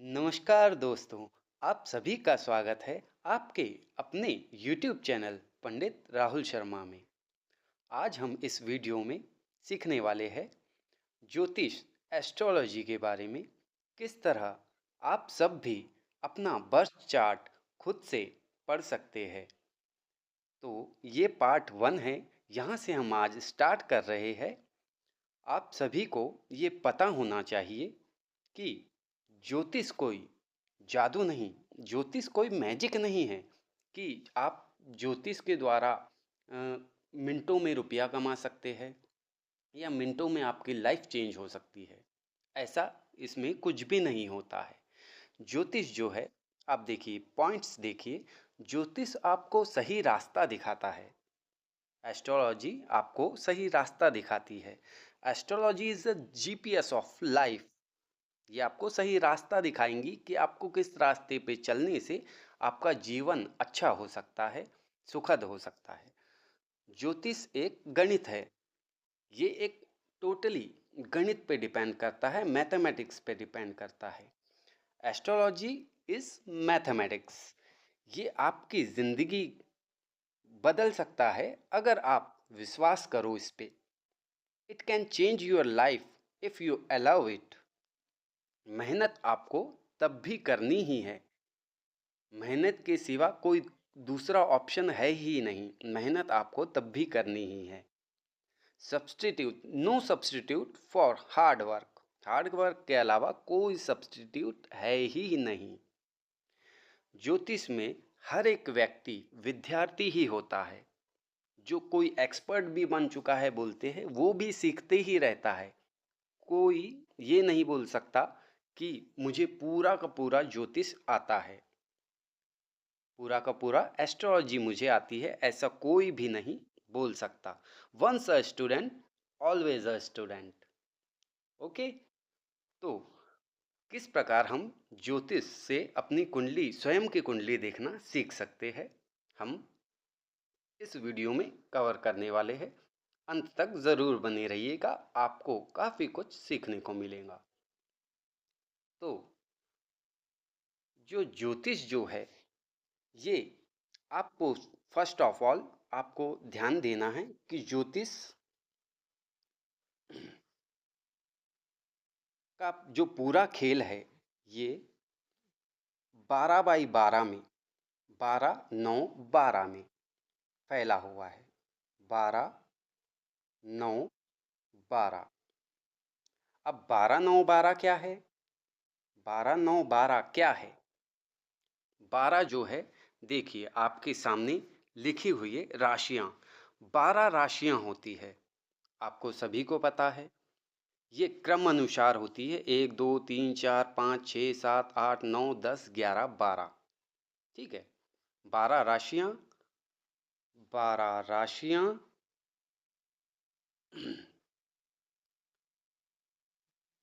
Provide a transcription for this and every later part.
नमस्कार दोस्तों, आप सभी का स्वागत है आपके अपने YouTube चैनल पंडित राहुल शर्मा में। आज हम इस वीडियो में सीखने वाले हैं ज्योतिष एस्ट्रोलॉजी के बारे में। किस तरह आप सब भी अपना बर्थ चार्ट खुद से पढ़ सकते हैं। तो ये पार्ट 1 है। यहाँ से हम आज स्टार्ट कर रहे हैं। आप सभी को ये पता होना चाहिए कि ज्योतिष कोई जादू नहीं, ज्योतिष कोई मैजिक नहीं है कि आप ज्योतिष के द्वारा मिनटों में रुपया कमा सकते हैं या मिनटों में आपकी लाइफ चेंज हो सकती है। ऐसा इसमें कुछ भी नहीं होता है। ज्योतिष जो है, आप देखिए पॉइंट्स देखिए, ज्योतिष आपको सही रास्ता दिखाता है। एस्ट्रोलॉजी आपको सही रास्ता दिखाती है। Astrology is the GPS of life. ये आपको सही रास्ता दिखाएंगी कि आपको किस रास्ते पे चलने से आपका जीवन अच्छा हो सकता है, सुखद हो सकता है। ज्योतिष एक गणित है। ये एक टोटली गणित पे डिपेंड करता है, मैथमेटिक्स पे डिपेंड करता है। Astrology is mathematics. ये आपकी ज़िंदगी बदल सकता है अगर आप विश्वास करो इस पे। It can change your life if you allow it. मेहनत आपको तब भी करनी ही है। मेहनत के सिवा कोई दूसरा ऑप्शन है ही नहीं। मेहनत आपको तब भी करनी ही है। Substitute, no substitute for hard work. Hard work के अलावा कोई सब्स्टिट्यूट है ही नहीं। ज्योतिष में हर एक व्यक्ति विद्यार्थी ही होता है। जो कोई एक्सपर्ट भी बन चुका है बोलते हैं, वो भी सीखते ही रहता है। कोई ये नहीं बोल सकता कि मुझे पूरा का पूरा ज्योतिष आता है, पूरा का पूरा एस्ट्रोलॉजी मुझे आती है, ऐसा कोई भी नहीं बोल सकता। Once a student always a student. Okay, तो किस प्रकार हम ज्योतिष से अपनी कुंडली, स्वयं की कुंडली देखना सीख सकते हैं, हम इस वीडियो में कवर करने वाले हैं। अंत तक ज़रूर बने रहिएगा, आपको काफ़ी कुछ सीखने को मिलेगा। तो जो ज्योतिष जो है, ये आपको फर्स्ट ऑफ ऑल आपको ध्यान देना है कि ज्योतिष का जो पूरा खेल है, ये 12x12 में, 12 9 12 में फैला हुआ है। 12 9 12। अब 12 9 12 क्या है? 12 9 12 क्या है? 12 जो है, देखिए आपके सामने लिखी हुई है राशियां। 12 राशियां होती है, आपको सभी को पता है। ये क्रम अनुसार होती है, 1 2 3 4 5 6 7 8 9 10 11 12। ठीक है, 12 राशियां। 12 राशियां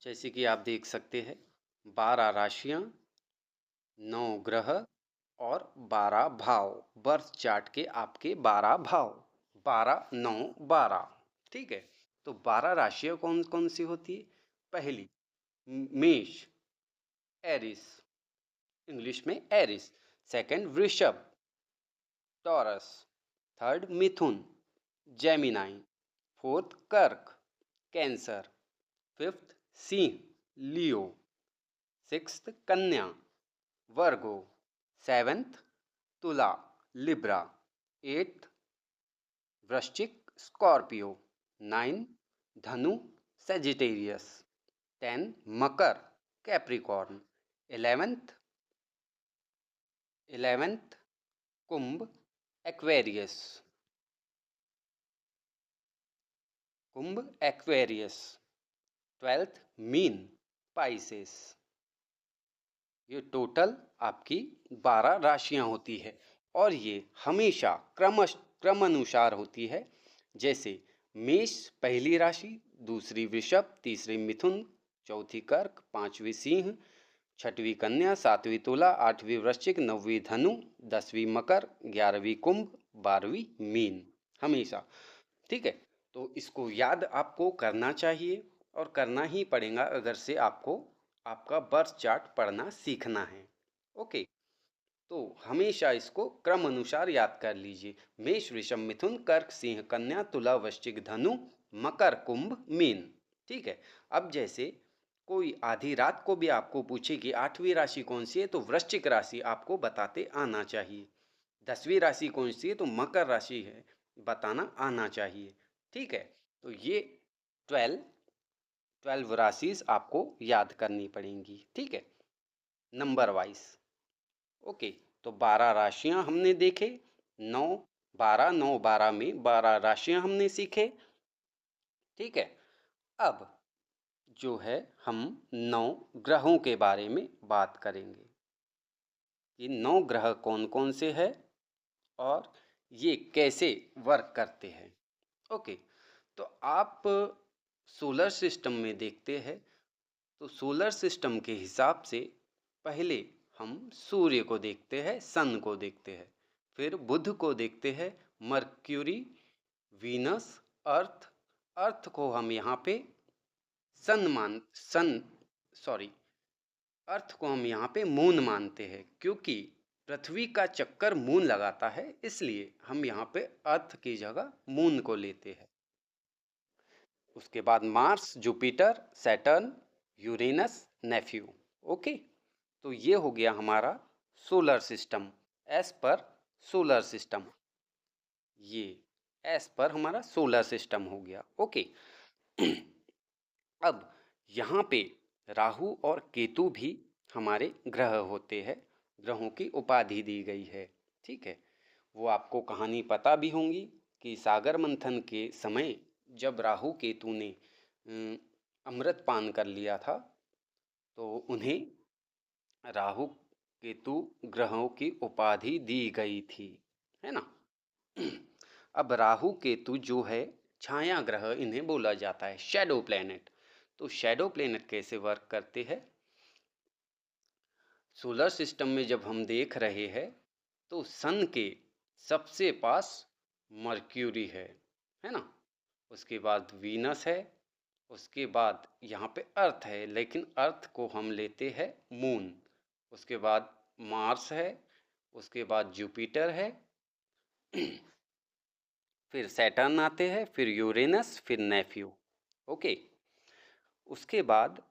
जैसे कि आप देख सकते हैं, 12 राशियां, 9 ग्रह और 12 भाव। बर्थ चार्ट के आपके 12 भाव, 12 9 12। ठीक है, तो 12 राशियां कौन कौन सी होती है? पहली मेष, एरिस, इंग्लिश में एरिस। सेकंड वृषभ, टॉरस। थर्ड मिथुन, जेमिनाई। फोर्थ कर्क, कैंसर। फिफ्थ सिंह, लियो। सिक्स्थ कन्या, वर्गो। सेवेंथ तुला, लिब्रा। एट्थ वृश्चिक, स्कॉर्पियो। 9 धनु, सेजिटेरियस। 10 मकर, कैप्रिकॉर्न। 11th कुंभ, एक्वेरियस। कुंभ एक्वेरियस। 12th mean, Pisces. ये टोटल आपकी 12 राशियां होती है और ये हमेशा क्रम अनुसार होती है। जैसे मेष पहली राशि, दूसरी वृषभ, तीसरी मिथुन, चौथी कर्क, पांचवी सिंह, छठवीं कन्या, सातवीं तुला, आठवीं वृश्चिक, नौवीं धनु, 10वीं मकर, 11वीं कुंभ, 12वीं मीन, हमेशा। ठीक है, तो इसको याद आपको करना चाहिए और करना ही पड़ेगा अगर से आपको आपका बर्थ चार्ट पढ़ना सीखना है। ओके, तो हमेशा इसको क्रम अनुसार याद कर लीजिए। मेष, वृषभ, मिथुन, कर्क, सिंह, कन्या, तुला, वृश्चिक, धनु, मकर, कुंभ, मीन। ठीक है। अब जैसे कोई आधी रात को भी आपको पूछे कि 8वीं राशि कौन सी है, तो वृश्चिक राशि आपको बताते आना चाहिए। 10वीं राशि कौन सी है, तो मकर राशि है, बताना आना चाहिए। ठीक है। तो ये 12 राशिज आपको याद करनी पड़ेंगी। ठीक है, नंबर वाइज। ओके, तो 12 राशियां हमने देखे। 9 12 9 12 में 12 राशियां हमने सीखे। ठीक है। अब जो है हम 9 ग्रहों के बारे में बात करेंगे। ये 9 ग्रह कौन कौन से हैं और ये कैसे वर्क करते हैं। ओके, तो आप सोलर सिस्टम में देखते हैं, तो सोलर सिस्टम के हिसाब से पहले हम सूर्य को देखते हैं, सन को देखते हैं, फिर बुध को देखते हैं, मर्क्यूरी, वीनस, अर्थ। अर्थ को हम यहाँ पे अर्थ को हम यहाँ पे मून मानते हैं, क्योंकि पृथ्वी का चक्कर मून लगाता है, इसलिए हम यहाँ पे अर्थ की जगह मून को लेते हैं। उसके बाद Mars, Jupiter, Saturn, Uranus, Neptune. Okay, तो ये हो गया हमारा सोलर सिस्टम एज पर सोलर सिस्टम। ये एज पर हमारा सोलर सिस्टम हो गया। ओके, अब यहाँ पे राहु और केतु भी हमारे ग्रह होते हैं, ग्रहों की उपाधि दी गई है। ठीक है, वो आपको कहानी पता भी होंगी कि सागर मंथन के समय जब राहु केतु ने अमृत पान कर लिया था, तो उन्हें राहु केतु ग्रहों की उपाधि दी गई थी, है ना। अब राहु केतु जो है छाया ग्रह इन्हें बोला जाता है, शैडो प्लेनेट। तो शैडो प्लेनेट कैसे वर्क करते हैं, सोलर सिस्टम में जब हम देख रहे हैं तो सन के सबसे पास मर्क्यूरी है ना। उसके बाद वीनस है, उसके बाद यहाँ पे अर्थ है, लेकिन अर्थ को हम लेते हैं मून। उसके बाद मार्स है, उसके बाद जुपिटर है, फिर सैटर्न आते हैं, फिर यूरेनस, फिर नेप्च्यून। ओके, उसके बाद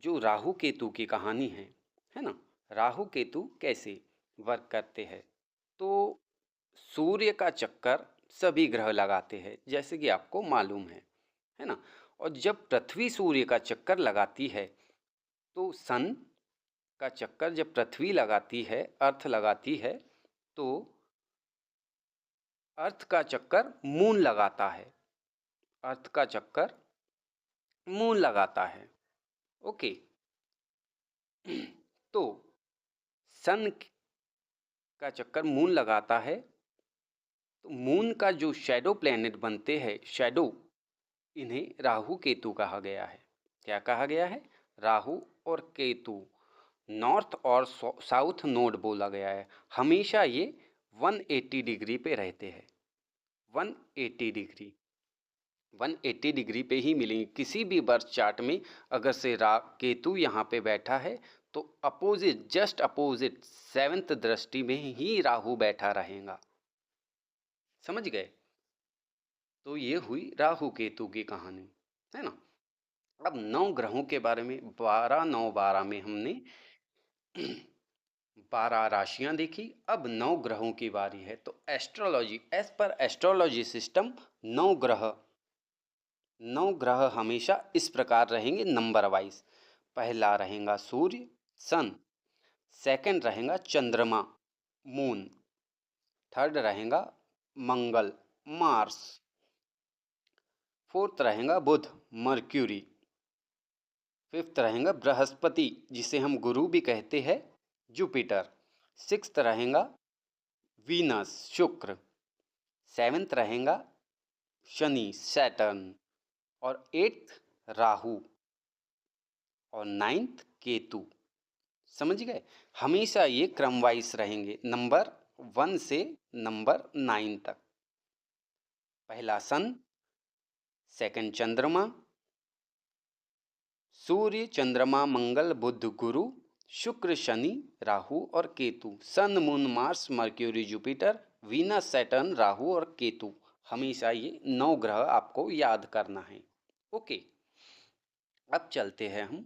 जो राहु केतु की कहानी है ना, राहु केतु कैसे वर्क करते हैं, तो सूर्य का चक्कर सभी ग्रह लगाते हैं, जैसे कि आपको मालूम है ना। और जब पृथ्वी सूर्य का चक्कर लगाती है, तो सन का चक्कर जब पृथ्वी लगाती है, अर्थ लगाती है, तो अर्थ का चक्कर मून लगाता है, अर्थ का चक्कर मून लगाता है। ओके, तो सन का चक्कर मून लगाता है, तो मून का जो शैडो प्लैनेट बनते हैं, शैडो, इन्हें राहु केतु कहा गया है। क्या कहा गया है, राहु और केतु। नॉर्थ और साउथ नोड बोला गया है। हमेशा ये 180 डिग्री पे रहते हैं, 180 डिग्री, 180 डिग्री पे ही मिलेंगे किसी भी बर्थ चार्ट में। अगर से केतु यहाँ पे बैठा है, तो अपोजिट, जस्ट अपोजिट 7th दृष्टि में ही राहु बैठा रहेगा। समझ गए। तो ये हुई राहु केतु की कहानी, है ना। अब 9 ग्रहों के बारे में 12 9 12 में हमने 12 राशियां देखी। अब 9 ग्रहों की बारी है। तो एस्ट्रोलॉजी, एज पर एस्ट्रोलॉजी सिस्टम 9 ग्रह हमेशा इस प्रकार रहेंगे नंबर वाइज। पहला रहेगा सूर्य, सन। सेकंड रहेगा चंद्रमा, मून। थर्ड रहेगा मंगल, मार्स। फोर्थ रहेगा बुध, मर्क्यूरी। फिफ्थ रहेगा बृहस्पति, जिसे हम गुरु भी कहते हैं, जुपिटर। सिक्स्थ रहेगा वीनस, शुक्र। सेवेंथ रहेगा शनि, सैटर्न। और एट्थ राहु, और नाइन्थ केतु। समझ गए। हमेशा ये क्रम वाइज रहेंगे, नंबर 1 से नंबर 9 तक। पहला सन, सेकंड चंद्रमा, सूर्य, चंद्रमा, मंगल, बुध, गुरु, शुक्र, शनि, राहु और Ketu, sun, moon, Mars, Mercury, Jupiter, Venus, Saturn, Rahu और केतु। हमेशा ये 9 ग्रह आपको याद करना है। ओके, अब चलते हैं हम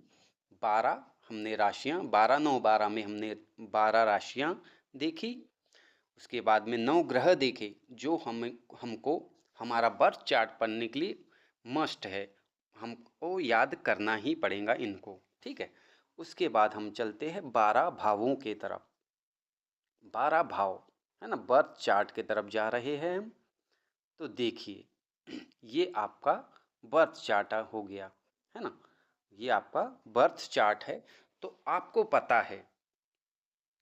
12, हमने राशियां 12 9 12 में हमने 12 राशियां देखी। उसके बाद में 9 ग्रह देखे जो हमको हमारा बर्थ चार्ट पढ़ने के लिए मस्ट है, हमको याद करना ही पड़ेगा इनको, ठीक है। उसके बाद हम चलते हैं 12 भावों के तरफ। 12 भाव है ना, बर्थ चार्ट के तरफ जा रहे हैं हम। तो देखिए ये आपका बर्थ चार्ट हो गया है ना, ये आपका बर्थ चार्ट है। तो आपको पता है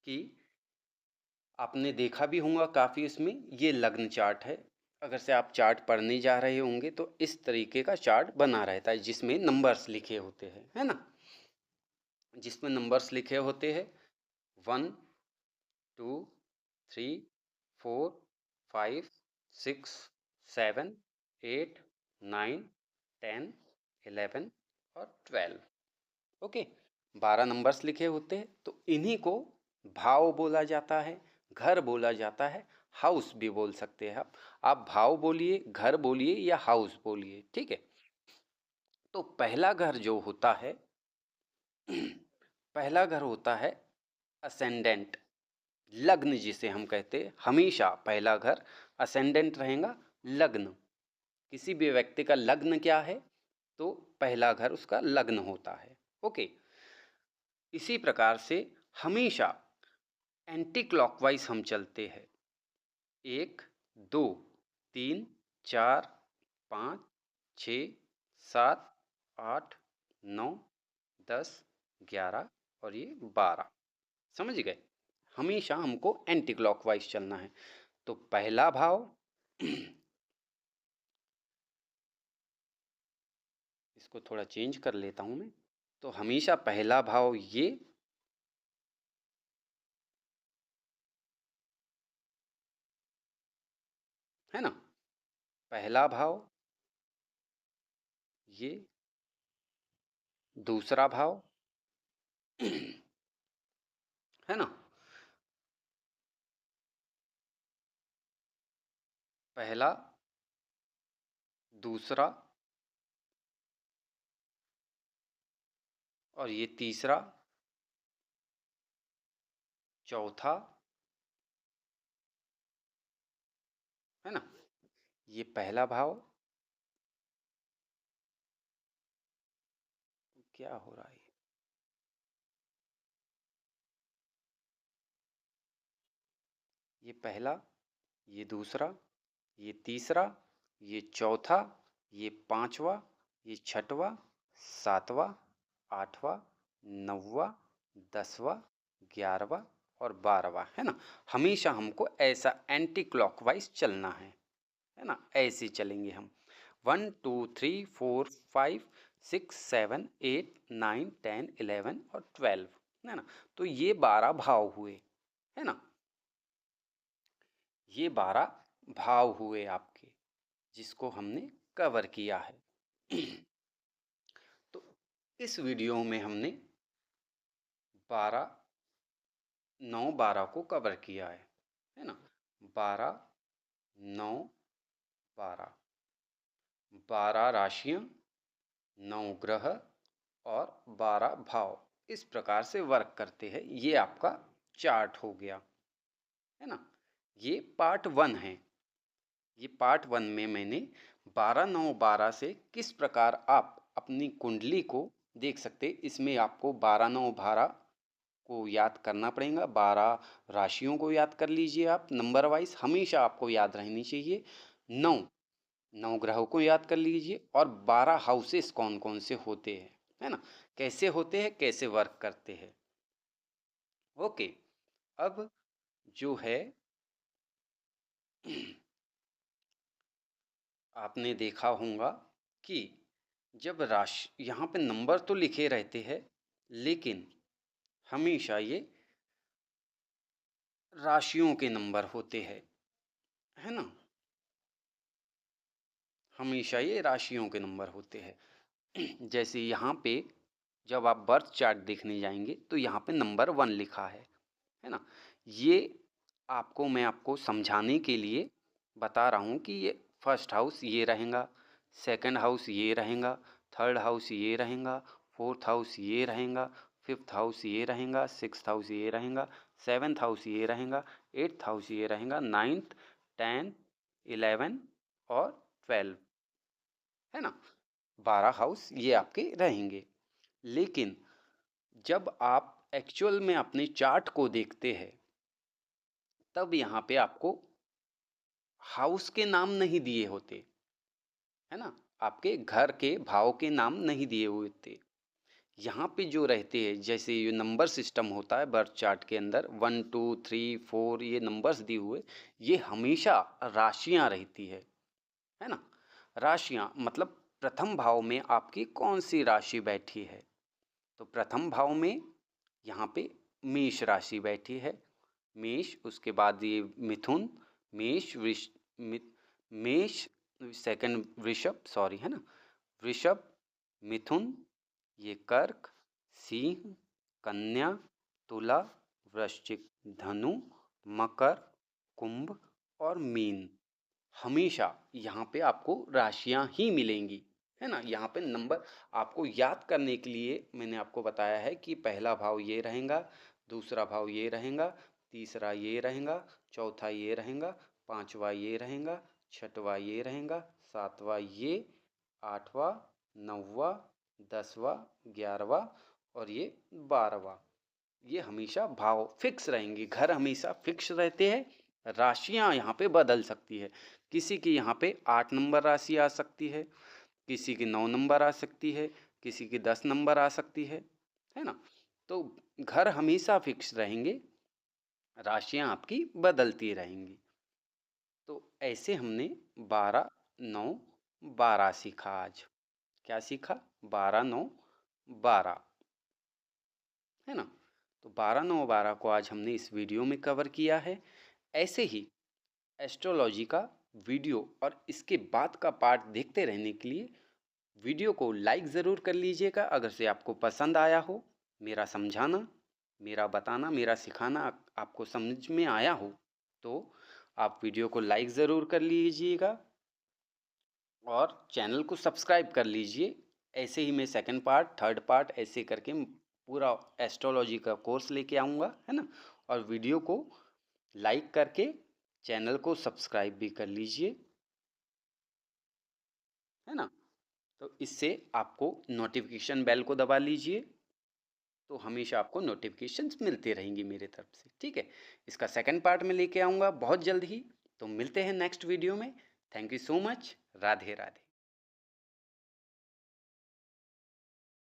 कि आपने देखा भी होगा काफ़ी, इसमें ये लग्न चार्ट है। अगर से आप चार्ट पढ़ने जा रहे होंगे तो इस तरीके का चार्ट बना रहता है जिसमें नंबर्स लिखे होते हैं, है ना, जिसमें नंबर्स लिखे होते हैं 1 2 3 4 5 6 7 8 9 10 11 और 12। ओके, 12 नंबर्स लिखे होते हैं। तो इन्हीं को भाव बोला जाता है, घर बोला जाता है, हाउस भी बोल सकते हैं आप भाव बोलिए, घर बोलिए या हाउस बोलिए, ठीक है। तो पहला घर जो होता है पहला घर होता है असेंडेंट, लग्न जिसे हम कहते हैं। हमेशा पहला घर असेंडेंट रहेगा, लग्न। किसी भी व्यक्ति का लग्न क्या है तो पहला घर उसका लग्न होता है। ओके, इसी प्रकार से हमेशा एंटी क्लॉकवाइज हम चलते हैं। 1 2 3 4 5 6 7 8 9 10 11 और ये 12, समझ गए। हमेशा हमको एंटी क्लॉकवाइज चलना है। तो पहला भाव इसको थोड़ा चेंज कर लेता हूं मैं। तो हमेशा पहला भाव ये, है ना, पहला भाव ये, दूसरा भाव है ना, पहला, दूसरा और ये तीसरा, चौथा, है ना, ये पहला भाव। क्या हो रहा है, ये पहला, ये दूसरा, ये तीसरा, ये चौथा, ये पांचवा, ये छठवा, सातवां, आठवां, नौवां, 10वां, 11वां और 12वां, है ना। हमेशा हमको ऐसा एंटी क्लॉकवाइज चलना है ना, ऐसे चलेंगे हम। 1 2 3 4 5 6 7 8 9 10 11 और 12, है ना। तो ये 12 भाव हुए, है ना, ये 12 भाव हुए आपके, जिसको हमने कवर किया है। तो इस वीडियो में हमने 12 9 12 को कवर किया है ना। 12 9 12, 12 राशियां, 9 ग्रह और 12 भाव इस प्रकार से वर्क करते हैं। ये आपका चार्ट हो गया, है ना। ये पार्ट 1 है। ये पार्ट 1 में मैंने 12 9 12 से किस प्रकार आप अपनी कुंडली को देख सकते। इसमें आपको 12 9 12 को याद करना पड़ेगा। 12 राशियों को याद कर लीजिए आप, नंबर वाइज हमेशा आपको याद रहनी चाहिए। 9 ग्रहों को याद कर लीजिए और 12 हाउसेस कौन कौन से होते हैं, है ना, कैसे होते हैं, कैसे वर्क करते हैं। ओके, अब जो है आपने देखा होगा कि जब राशि यहाँ पे नंबर तो लिखे रहते हैं, लेकिन हमेशा ये राशियों के नंबर होते हैं, है ना, हमेशा ये राशियों के नंबर होते हैं। जैसे यहाँ पे जब आप बर्थ चार्ट देखने जाएंगे तो यहाँ पे नंबर 1 लिखा है ना। ये मैं आपको समझाने के लिए बता रहा हूँ कि ये फर्स्ट हाउस ये रहेगा, सेकंड हाउस ये रहेगा, थर्ड हाउस ये रहेगा, फोर्थ हाउस ये रहेगा, फिफ्थ हाउस ये रहेगा, सिक्स्थ हाउस ये रहेगा, सेवन्थ हाउस ये रहेगा, एट्थ हाउस ये रहेगा, नाइन्थ, 10, 11 और 12, है ना। 12 हाउस ये आपके रहेंगे। लेकिन जब आप एक्चुअल में अपने चार्ट को देखते हैं तब यहाँ पे आपको हाउस के नाम नहीं दिए होते, है ना। आपके घर के भाव के नाम नहीं दिए हुए थे। यहाँ पे जो रहते हैं, जैसे ये नंबर सिस्टम होता है बर्थ चार्ट के अंदर, 1 2 3 4 ये नंबर्स दिए हुए, ये हमेशा राशियाँ रहती है ना। राशियाँ मतलब प्रथम भाव में आपकी कौन सी राशि बैठी है। तो प्रथम भाव में यहाँ पे मेष राशि बैठी है, मेष, उसके बाद ये मिथुन, मेष, मेष, सेकंड वृषभ, सॉरी, है ना, वृषभ, मिथुन, ये कर्क, सिंह, कन्या, तुला, वृश्चिक, धनु, मकर, कुंभ और मीन। हमेशा यहाँ पे आपको राशियां ही मिलेंगी, है ना। यहाँ पे नंबर आपको याद करने के लिए मैंने आपको बताया है कि पहला भाव ये रहेगा, दूसरा भाव ये रहेगा, तीसरा ये रहेगा, चौथा ये रहेगा, पांचवा ये रहेगा, छठवा ये रहेगा, सातवा ये, आठवां, नौवा, 10वां, 11वां और ये 12वां। ये हमेशा भाव फिक्स रहेंगे, घर हमेशा फिक्स रहते हैं। राशियां यहाँ पे बदल सकती है। किसी की यहाँ पे 8 नंबर राशि आ सकती है, किसी की 9 नंबर आ सकती है, किसी की 10 नंबर आ सकती है ना। तो घर हमेशा फिक्स रहेंगे, राशियां आपकी बदलती रहेंगी। तो ऐसे हमने 12 9 12 सीखा आज। क्या सीखा? 12 9 12, है ना। तो 12 9 12 को आज हमने इस वीडियो में कवर किया है। ऐसे ही एस्ट्रोलॉजी का वीडियो और इसके बाद का पार्ट देखते रहने के लिए वीडियो को लाइक ज़रूर कर लीजिएगा। अगर से आपको पसंद आया हो, मेरा समझाना, मेरा बताना, मेरा सिखाना आपको समझ में आया हो, तो आप वीडियो को लाइक ज़रूर कर लीजिएगा और चैनल को सब्सक्राइब कर लीजिए। ऐसे ही मैं सेकंड पार्ट, थर्ड पार्ट ऐसे करके पूरा एस्ट्रोलॉजी का कोर्स लेके आऊँगा, है ना। और वीडियो को लाइक करके चैनल को सब्सक्राइब भी कर लीजिए, है ना। तो इससे आपको नोटिफिकेशन बेल को दबा लीजिए, तो हमेशा आपको नोटिफिकेशंस मिलते रहेंगी मेरे तरफ से, ठीक है। इसका सेकंड पार्ट में लेके आऊँगा बहुत जल्द ही। तो मिलते हैं नेक्स्ट वीडियो में। Thank you so much. Radhe Radhe.